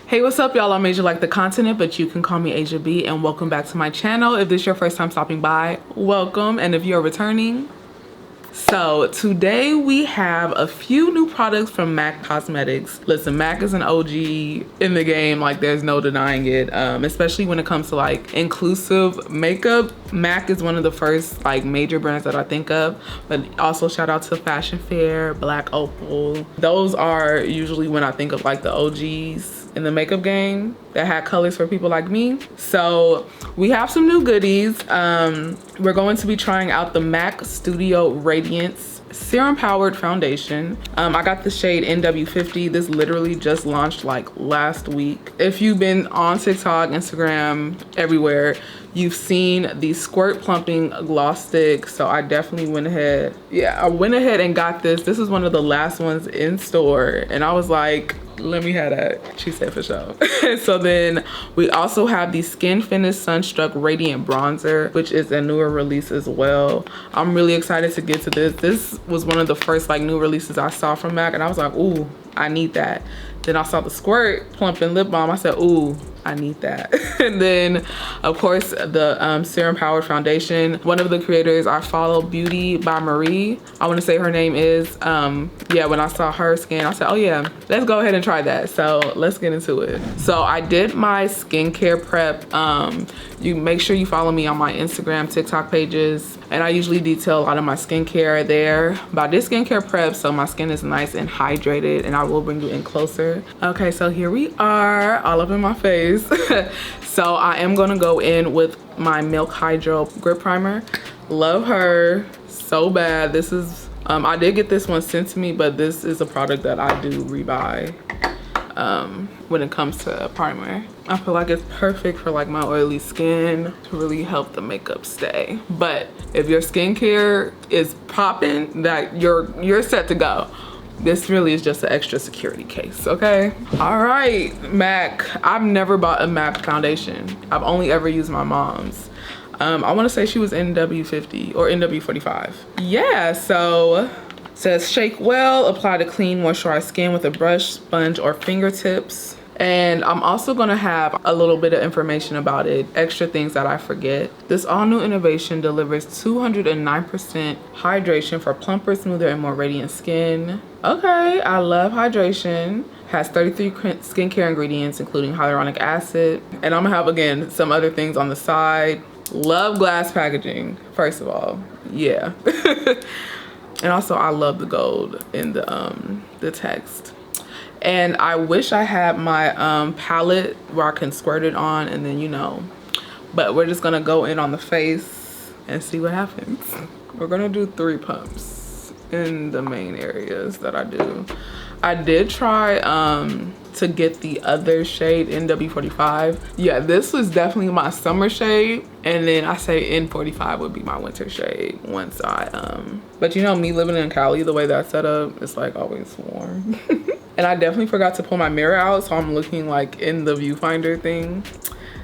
Hey, what's up, y'all? I'm Asia Like the Continent, but you can call me Asia B, and welcome back to my channel. If this is your first time stopping by, welcome, and if you're returning, so today we have a few new products from MAC Cosmetics. Listen, MAC is an OG in the game, like there's no denying it, especially when it comes to like inclusive makeup. MAC is one of the first like major brands that I think of, but also shout out to Fashion Fair, Black Opal. Those are usually when I think of like the OGs in the makeup game that had colors for people like me. So we have some new goodies. We're going to be trying out the MAC Studio Radiance Serum-Powered Foundation. I got the shade NW50. This literally just launched like last week. If you've been on TikTok, Instagram, everywhere, you've seen the Squirt Plumping Gloss Stick. So I definitely went ahead. Yeah, I went ahead and got this. This is one of the last ones in store. And I was like, let me have that. She said for sure. So then we also have the Skinfinish Sunstruck Radiant Bronzer, which is a newer release as well. I'm really excited to get to this. This was one of the first like new releases I saw from MAC, and I was like, ooh, I need that. Then I saw the Squirt Plumping Lip Balm. I said, ooh, I need that. And then of course the Serum-Powered Foundation. One of the creators I follow, Beauty by Marie, I want to say her name is, yeah, when I saw her skin, I said, oh yeah, let's go ahead and try that. So let's get into it. So I did my skincare prep. You make sure you follow me on my Instagram, TikTok pages, and I usually detail a lot of my skincare there. But I did skincare prep, so my skin is nice and hydrated, and I will bring you in closer. Okay, so here we are, all up in my face. So I am gonna go in with my Milk Hydro Grip Primer. Love her so bad. This is, I did get this one sent to me, but this is a product that I do rebuy when it comes to a primer. I feel like it's perfect for like my oily skin to really help the makeup stay. But if your skincare is popping, that you're set to go. This really is just an extra security case, okay? All right, MAC. I've never bought a MAC foundation. I've only ever used my mom's. I wanna say she was NW50 or NW45. Yeah, so it says shake well, apply to clean, moisturized skin with a brush, sponge, or fingertips. And I'm also gonna have a little bit of information about it, extra things that I forget. This all new innovation delivers 209% hydration for plumper, smoother, and more radiant skin. Okay, I love hydration. Has 33 skincare ingredients, including hyaluronic acid. And I'm gonna have, again, some other things on the side. Love glass packaging, first of all, yeah. And also I love the gold in the text. And I wish I had my palette where I can squirt it on and then, you know, but we're just gonna go in on the face and see what happens. We're gonna do 3 pumps in the main areas that I do. I did try to get the other shade NW45. Yeah, this was definitely my summer shade, and then I say N45 would be my winter shade once I but you know me living in Cali, the way that's set up, it's like always warm. And I definitely forgot to pull my mirror out, so I'm looking like in the viewfinder thing,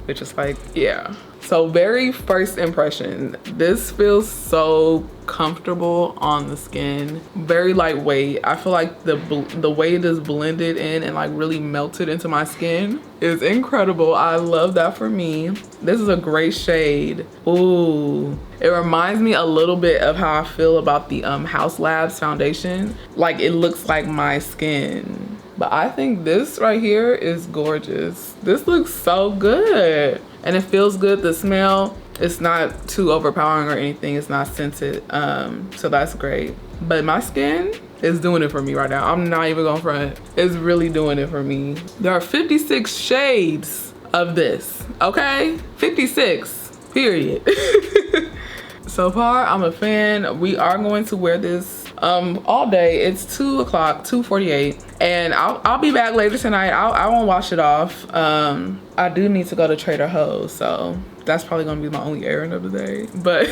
which is like, yeah. So very first impression, this feels so comfortable on the skin, very lightweight. I feel like the way it is blended in and like really melted into my skin is incredible. I love that for me. This is a great shade. Ooh, it reminds me a little bit of how I feel about the House Labs foundation. Like it looks like my skin, but I think this right here is gorgeous. This looks so good. And it feels good. The smell, it's not too overpowering or anything. It's not scented, so that's great. But my skin is doing it for me right now. I'm not even gonna front. It's really doing it for me. There are 56 shades of this, okay? 56, period. So far, I'm a fan. We are going to wear this all day. It's 2 o'clock, 2:48, and I'll be back later tonight. I won't wash it off. I do need to go to Trader Joe's, so that's probably gonna be my only errand of the day. But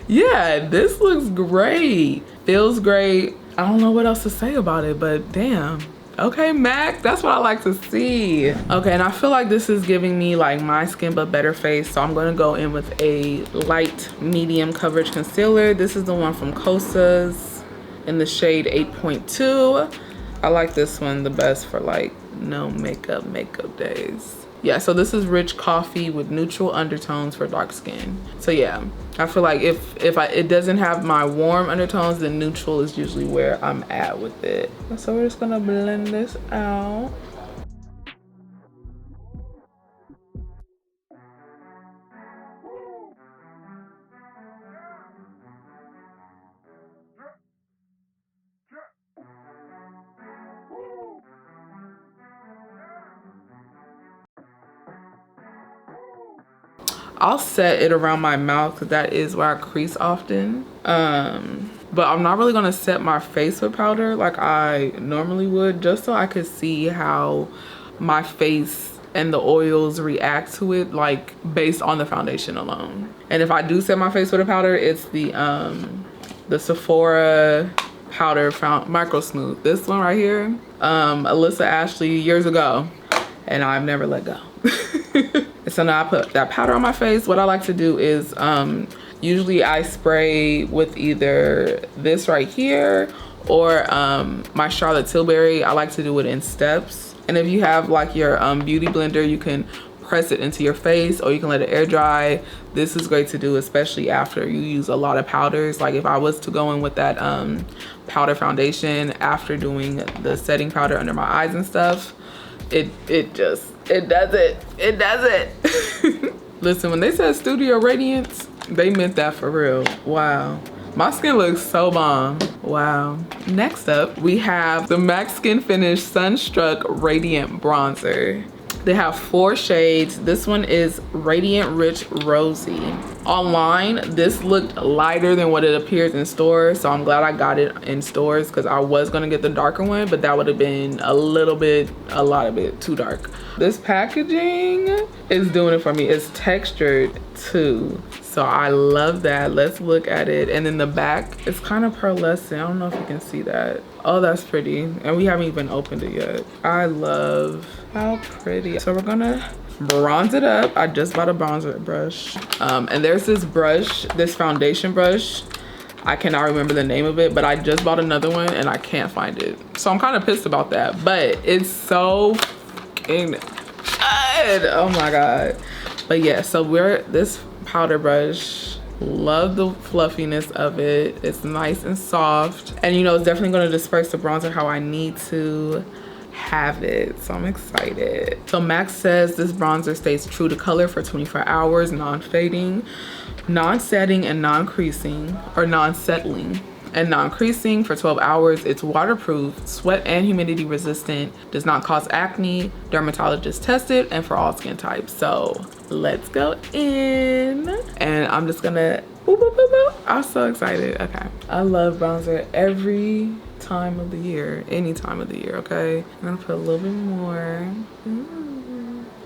yeah, this looks great, feels great. I don't know what else to say about it, but damn. Okay, MAC, that's what I like to see. Okay, and I feel like this is giving me like my skin but better face, so I'm gonna go in with a light medium coverage concealer. This is the one from Kosas in the shade 8.2. I like this one the best for like no makeup days. Yeah, so this is Rich Coffee with neutral undertones for dark skin. So yeah, I feel like if it doesn't have my warm undertones, then neutral is usually where I'm at with it. So we're just gonna blend this out. I'll set it around my mouth because that is where I crease often. But I'm not really gonna set my face with powder like I normally would, just so I could see how my face and the oils react to it, like based on the foundation alone. And if I do set my face with a powder, it's the Sephora powder Micro Smooth. This one right here, Alyssa Ashley years ago, and I've never let go. So now I put that powder on my face. What I like to do is usually I spray with either this right here or my Charlotte Tilbury. I like to do it in steps. And if you have like your beauty blender, you can press it into your face or you can let it air dry. This is great to do, especially after you use a lot of powders. Like if I was to go in with that powder foundation after doing the setting powder under my eyes and stuff, it does it. Listen, when they said Studio Radiance, they meant that for real. Wow, my skin looks so bomb. Wow. Next up, we have the MAC Skinfinish Sunstruck Radiant Bronzer. They have 4 shades. This one is Radiant Rich Rosy. Online, this looked lighter than what it appears in stores, so I'm glad I got it in stores because I was gonna get the darker one, but that would have been a lot of it too dark. This packaging is doing it for me. It's textured too, so I love that. Let's look at it. And then the back, it's kind of pearlescent. I don't know if you can see that. Oh, that's pretty. And we haven't even opened it yet. I love how pretty. So we're gonna bronze it up. I just bought a bronzer brush. And there's this brush, this foundation brush. I cannot remember the name of it, but I just bought another one and I can't find it. So I'm kind of pissed about that, but it's so fucking good. Oh my God. But yeah, so this powder brush, love the fluffiness of it. It's nice and soft. And you know, it's definitely gonna disperse the bronzer how I need to have it, so I'm excited. So MAC says this bronzer stays true to color for 24 hours, non-fading, non-setting, and non-creasing, or non-settling and non-creasing for 12 hours. It's waterproof, sweat and humidity resistant, does not cause acne, dermatologist tested, and for all skin types. So let's go in, and I'm just gonna boop, boop, boop, boop. I'm so excited. Okay, I love bronzer every time of the year, any time of the year. Okay, I'm gonna put a little bit more.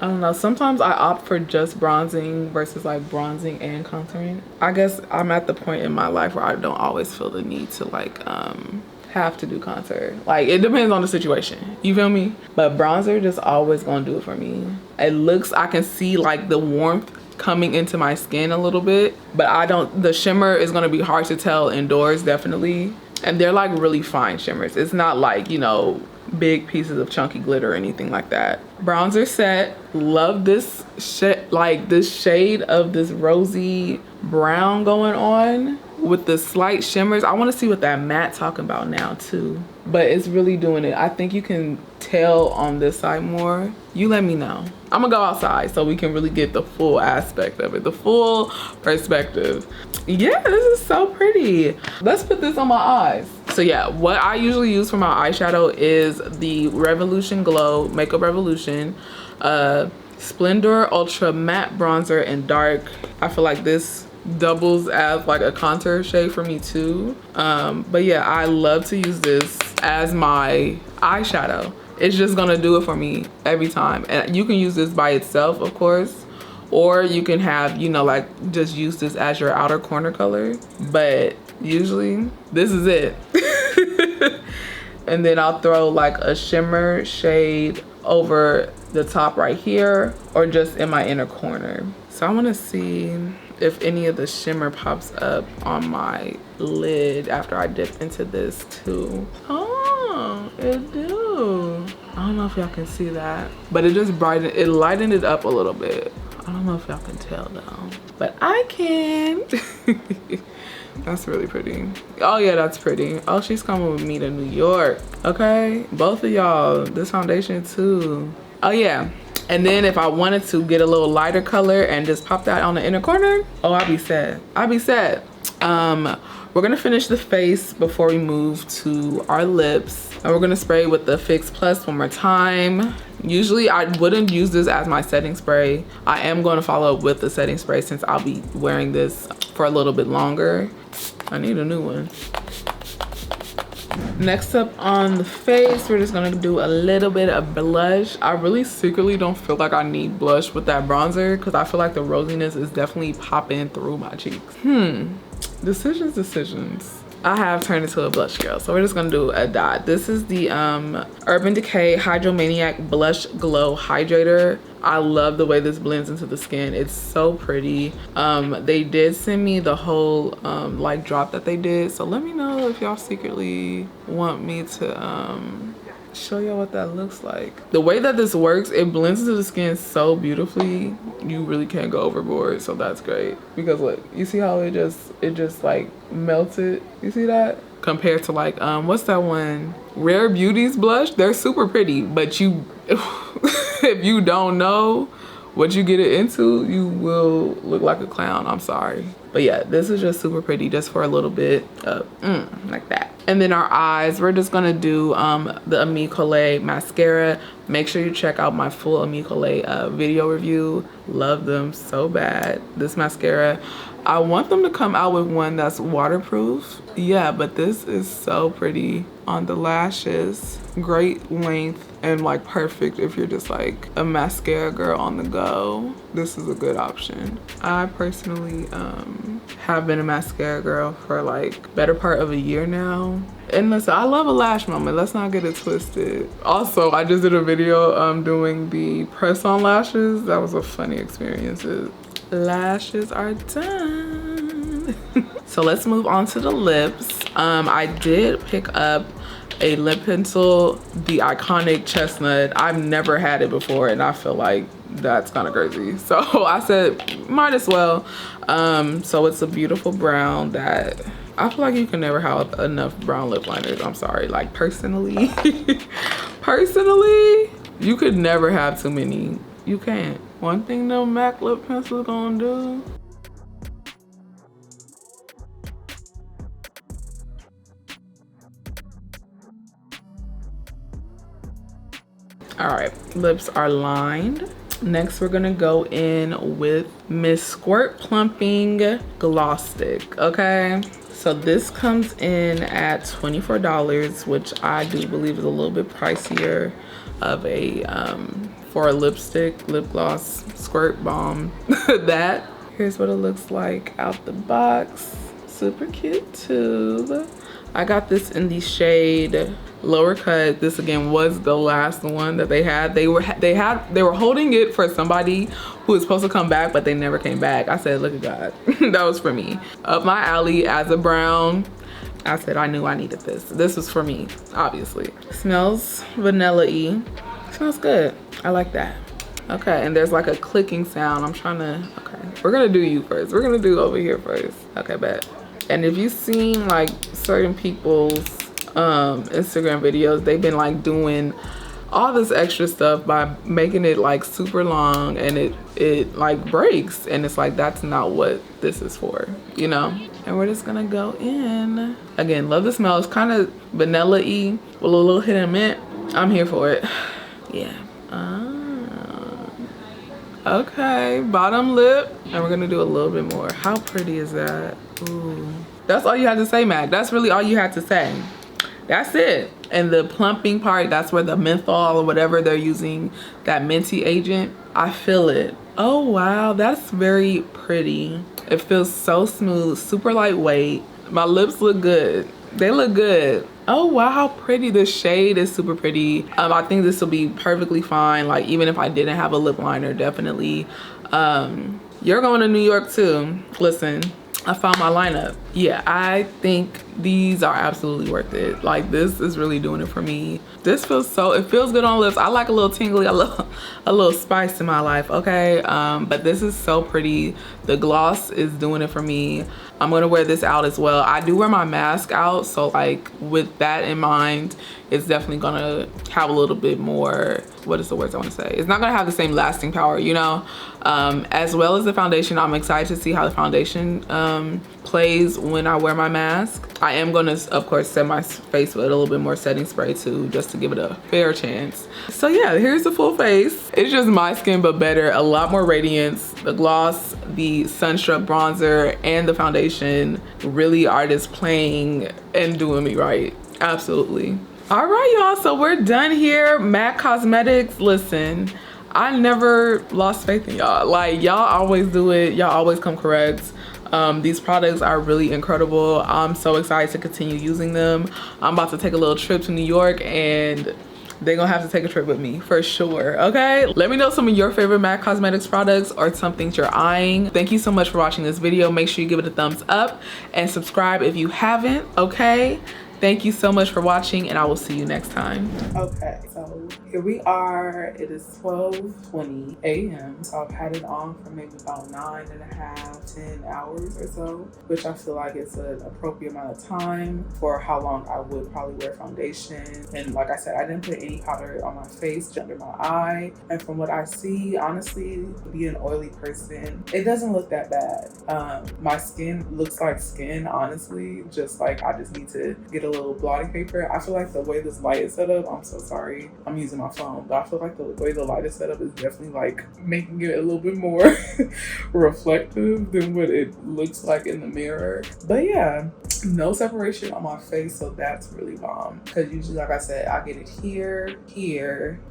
I don't know, sometimes I opt for just bronzing versus like bronzing and contouring. I guess I'm at the point in my life where I don't always feel the need to like have to do contour. Like it depends on the situation, you feel me? But bronzer just always gonna do it for me. It looks, I can see like the warmth coming into my skin a little bit, but the shimmer is gonna be hard to tell indoors, definitely. And they're like really fine shimmers. It's not like, you know, big pieces of chunky glitter or anything like that. Bronzer set. Love this this shade of this rosy brown going on with the slight shimmers. I want to see what that matte talking about now too, but it's really doing it. I think you can tell on this side more. You let me know. I'm gonna go outside so we can really get the full aspect of it, the full perspective. Yeah, this is so pretty. Let's put this on my eyes. So yeah, what I usually use for my eyeshadow is the Revolution Glow Makeup Revolution Splendor Ultra Matte Bronzer in Dark. I feel like this doubles as like a contour shade for me too. But yeah, I love to use this as my eyeshadow. It's just gonna do it for me every time. And you can use this by itself, of course, or you can have, you know, like just use this as your outer corner color, but usually this is it. And then I'll throw like a shimmer shade over the top right here, or just in my inner corner. So I want to see if any of the shimmer pops up on my lid after I dip into this too. Oh, it do. Oh don't know if y'all can see that, but it just lightened it up a little bit. I don't know if y'all can tell though, but I can. That's really pretty. Oh yeah, that's pretty. Oh, she's coming with me to New York. Okay, both of y'all, this foundation too. Oh yeah, and then if I wanted to get a little lighter color and just pop that on the inner corner, oh, I'll be set. I'll be set. We're gonna finish the face before we move to our lips, and we're gonna spray with the Fix Plus one more time. Usually I wouldn't use this as my setting spray. I am going to follow up with the setting spray since I'll be wearing this for a little bit longer. I need a new one. Next up on the face, we're just gonna do a little bit of blush. I really secretly don't feel like I need blush with that bronzer because I feel like the rosiness is definitely popping through my cheeks. Decisions. I have turned into a blush girl, so we're just gonna do a dot. This is the Urban Decay Hydromaniac Blush Glow Hydrator. I love the way this blends into the skin. It's so pretty. They did send me the whole like drop that they did, so let me know if y'all secretly want me to show y'all what that looks like. The way that this works, it blends into the skin so beautifully. You really can't go overboard, so that's great. Because look, you see how it just like melted? You see that? Compared to like what's that one? Rare Beauty's blush. They're super pretty, but you if you don't know what you get it into, you will look like a clown. I'm sorry. But yeah, this is just super pretty, just for a little bit of like that. And then our eyes, we're just gonna do the Ami Collet mascara. Make sure you check out my full Ami Collet video review. Love them so bad. This mascara, I want them to come out with one that's waterproof. Yeah, but this is so pretty on the lashes. Great length and like perfect if you're just like a mascara girl on the go. This is a good option. I personally have been a mascara girl for like better part of a year now. And listen, I love a lash moment. Let's not get it twisted. Also, I just did a video doing the press-on lashes. That was a funny experience. Lashes are done. So let's move on to the lips. I did pick up a lip pencil, the iconic Chestnut. I've never had it before and I feel like that's kind of crazy. So I said, might as well. So it's a beautiful brown that I feel like you can never have enough brown lip liners. I'm sorry, like personally, you could never have too many. You can't. One thing the MAC lip pencil gonna do. All right, lips are lined. Next, we're gonna go in with Miss Squirt Plumping Gloss Stick, okay? So this comes in at $24, which I do believe is a little bit pricier of a, for a lipstick, lip gloss, squirt bomb. That. Here's what it looks like out the box. Super cute tube. I got this in the shade Lower Cut. This again was the last one that they had. They were holding it for somebody who was supposed to come back, but they never came back. I said, look at God. That was for me. Up my alley as a brown. I said I knew I needed this. This was for me, obviously. Smells vanilla-y. Smells good. I like that. Okay, and there's like a clicking sound. I'm trying to, okay. We're gonna do you first. We're gonna do over here first. Okay, bet. And if you've seen like certain people's Instagram videos, they've been like doing all this extra stuff by making it like super long, and it like breaks, and it's like that's not what this is for, you know. And we're just gonna go in. Again, love the smell. It's kind of vanilla-y with a little hit of mint. I'm here for it. Yeah. Okay, bottom lip, and we're gonna do a little bit more. How pretty is that? Ooh. That's all you had to say, Mac. That's really all you had to say. That's it. And the plumping part, that's where the menthol or whatever they're using, that minty agent, I feel it. Oh wow, that's very pretty. It feels so smooth, super lightweight. My lips look good. They look good. Oh wow, how pretty. The shade is super pretty. I think this will be perfectly fine, like even if I didn't have a lip liner, definitely. You're going to New York too. Listen, I found my lineup. Yeah, I think these are absolutely worth it. Like, this is really doing it for me. This feels so, it feels good on lips. I like a little tingly, a little spice in my life, okay? But this is so pretty. The gloss is doing it for me. I'm gonna wear this out as well. I do wear my mask out, so like with that in mind, it's definitely gonna have a little bit more, what is the words I wanna say? It's not gonna have the same lasting power, you know? As well as the foundation, I'm excited to see how the foundation plays when I wear my mask. I am gonna, of course, set my face with a little bit more setting spray too, just to give it a fair chance. So yeah, here's the full face. It's just my skin, but better, a lot more radiance. The gloss, the Sunstruck Bronzer, and the foundation really are just playing and doing me right. Absolutely. All right, y'all, so we're done here. MAC Cosmetics, listen, I never lost faith in y'all. Like, y'all always do it. Y'all always come correct. These products are really incredible. I'm so excited to continue using them. I'm about to take a little trip to New York, and they're gonna have to take a trip with me for sure, okay? Let me know some of your favorite MAC Cosmetics products or some things you're eyeing. Thank you so much for watching this video. Make sure you give it a thumbs up and subscribe if you haven't, okay? Thank you so much for watching, and I will see you next time. Okay, so here we are. It is 12:20 a.m. So I've had it on for maybe about 9.5, 10 hours or so, which I feel like it's an appropriate amount of time for how long I would probably wear foundation. And like I said, I didn't put any powder on my face, just under my eye. And from what I see, honestly, being an oily person, it doesn't look that bad. My skin looks like skin, honestly. Just like I just need to get a little blotting paper. I feel like the way this light is set up, I'm so sorry, I'm using my phone, but I feel like the way the light is set up is definitely like making it a little bit more reflective than what it looks like in the mirror. But yeah, no separation on my face, so that's really bomb, because usually, like I said, I get it here.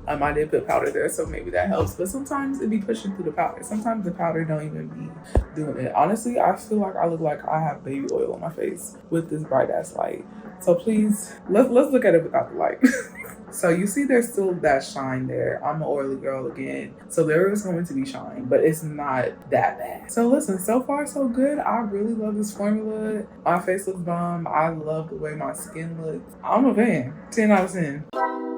I did put powder there, so maybe that helps, but sometimes it be pushing through the powder. Sometimes the powder don't even be doing it. Honestly, I feel like I look like I have baby oil on my face with this bright ass light. So please, let's look at it without the light. So you see there's still that shine there. I'm an oily girl again, so there is going to be shine, but it's not that bad. So listen, so far so good. I really love this formula. My face looks bomb. I love the way my skin looks. I'm a fan. 10 out of 10.